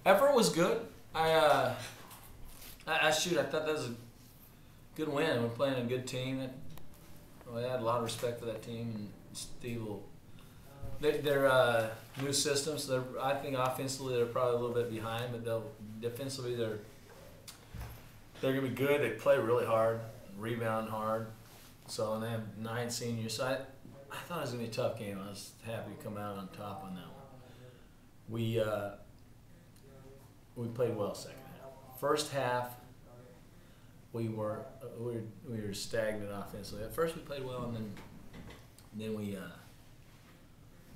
Effort was good. I thought that was a good win. We're playing a good team. I had a lot of respect for that team, and Steve will. They're new systems. So I think offensively they're probably a little bit behind, but defensively they're gonna be good. They play really hard, rebound hard. So and they have 9 seniors. So I thought it was gonna be a tough game. I was happy to come out on top on that one. We played well second half. First half, we were stagnant offensively. At first we played well, and then we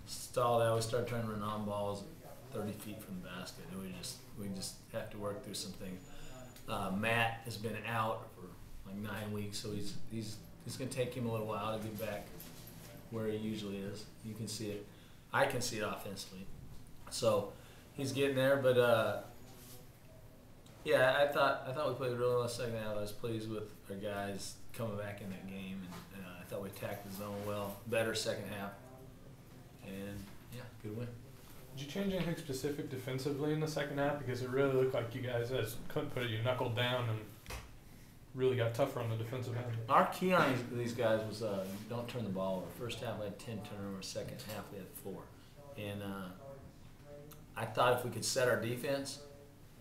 stalled out. We started trying to run on balls 30 feet from the basket. And we just have to work through some things. Matt has been out for like 9 weeks, so he's going to take him a little while to get back where he usually is. You can see it. I can see it offensively. So he's getting there, but yeah, I thought we played really well second half. I was pleased with our guys coming back in that game, and I thought we attacked the zone well. Better second half, and yeah, good win. Did you change anything specific defensively in the second half? Because it really looked like you guys couldn't put it. You knuckled down and really got tougher on the defensive end. Our key on these guys was don't turn the ball over. First half we had 10 turnovers. Second half we had 4, and I thought if we could set our defense,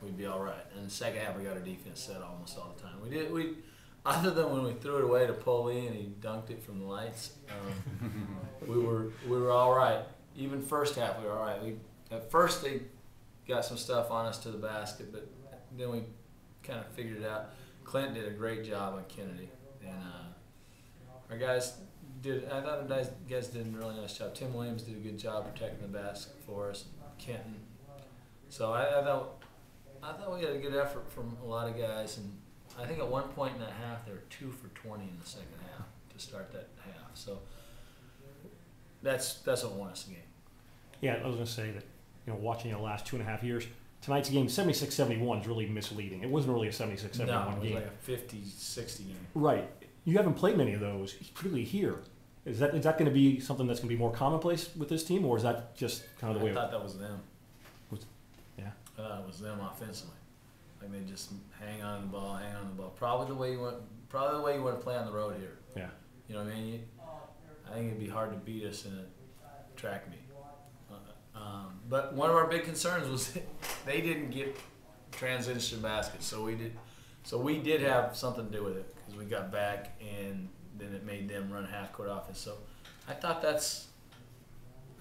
we'd be all right. And the second half, we got our defense set almost all the time. We other than when we threw it away to Poley and he dunked it from the lights, we were all right. Even first half, we were all right. At first, they got some stuff on us to the basket, but then we kind of figured it out. Clint did a great job on Kennedy, and our guys did. I thought our guys did a really nice job. Tim Williams did a good job protecting the basket for us. Kenton. So I thought we had a good effort from a lot of guys, and I think at one point in that half they were 2 for 20 in the second half to start that half. So that's what won us the game. Yeah, I was going to say that, watching the last 2.5 years, tonight's game 76-71 is really misleading. It wasn't really a 76-71 game. No, it was like a 50-60 game. Right. You haven't played many of those, particularly here. Is that going to be something that's going to be more commonplace with this team, or is that just kind of the way? I thought that was them. Yeah. I thought it was them offensively. Like they just hang on the ball. Probably the way you want to play on the road here. Yeah. You know what I mean? I think it'd be hard to beat us in a track meet. But one of our big concerns was they didn't get transition baskets, so we did have something to do with it because we got back and then it made them run half court offense. So I thought that's,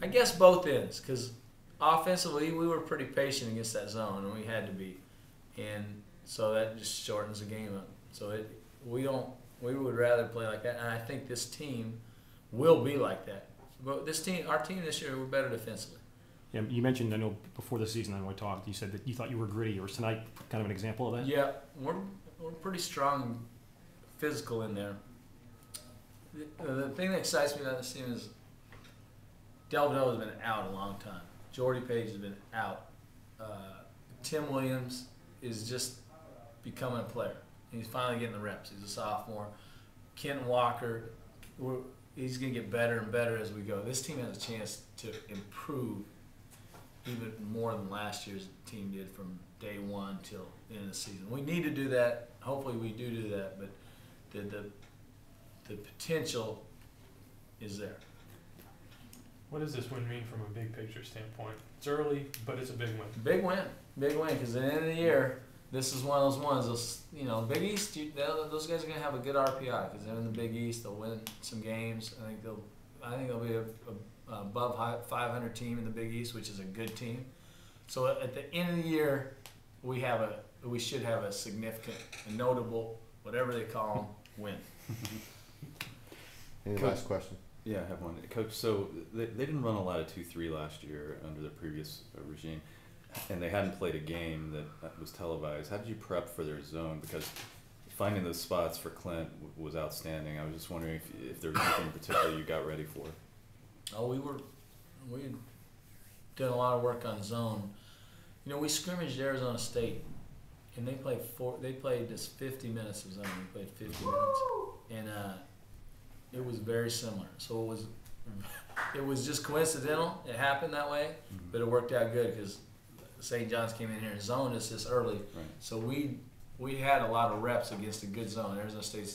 I guess, both ends, because offensively we were pretty patient against that zone, and we had to be, and so that just shortens the game up. So we would rather play like that, and I think this team will be like that. But our team this year, we're better defensively. Yeah, you mentioned, I know before the season, I know we talked, you said that you thought you were gritty. Was tonight kind of an example of that? Yeah, we're pretty strong, physical in there. The thing that excites me about this team is Delvado has been out a long time. Jordy Page has been out. Tim Williams is just becoming a player. He's finally getting the reps. He's a sophomore. Kenton Walker, he's going to get better and better as we go. This team has a chance to improve even more than last year's team did from day one till the end of the season. We need to do that. Hopefully we do that, but the potential is there. What does this win mean from a big picture standpoint? It's early, but it's a big win. Big win, because at the end of the year, this is one of those ones. Those, Big East, those guys are going to have a good RPI because they're in the Big East. They'll win some games. I think they'll be a above 500 team in the Big East, which is a good team. So at the end of the year, we should have a significant, a notable, whatever they call them, win. Any last question? Yeah, I have one. Coach, so they didn't run a lot of 2-3 last year under the previous regime, and they hadn't played a game that was televised. How did you prep for their zone? Because finding those spots for Clint was outstanding. I was just wondering if there was anything in particular you got ready for. Oh, we did a lot of work on zone. We scrimmaged Arizona State, and they played just 50 minutes of zone. We played 50 minutes, and it was very similar. So it was just coincidental. It happened that way, but it worked out good because St. John's came in here and zoned us this early, Right. so we had a lot of reps against a good zone. Arizona State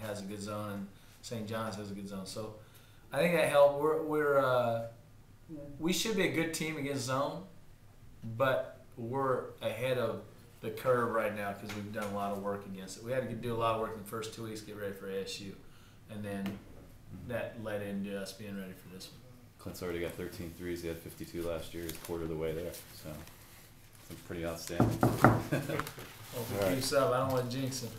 has a good zone, and St. John's has a good zone. So I think that helped. We should be a good team against zone, but we're ahead of the curve right now because we've done a lot of work against it. We had to do a lot of work in the first 2 weeks, get ready for ASU, and then that led into us being ready for this one. Clint's already got 13 threes. He had 52 last year. He's a quarter of the way there. So it's pretty outstanding. Well, if he keeps up, I don't want to jinx him.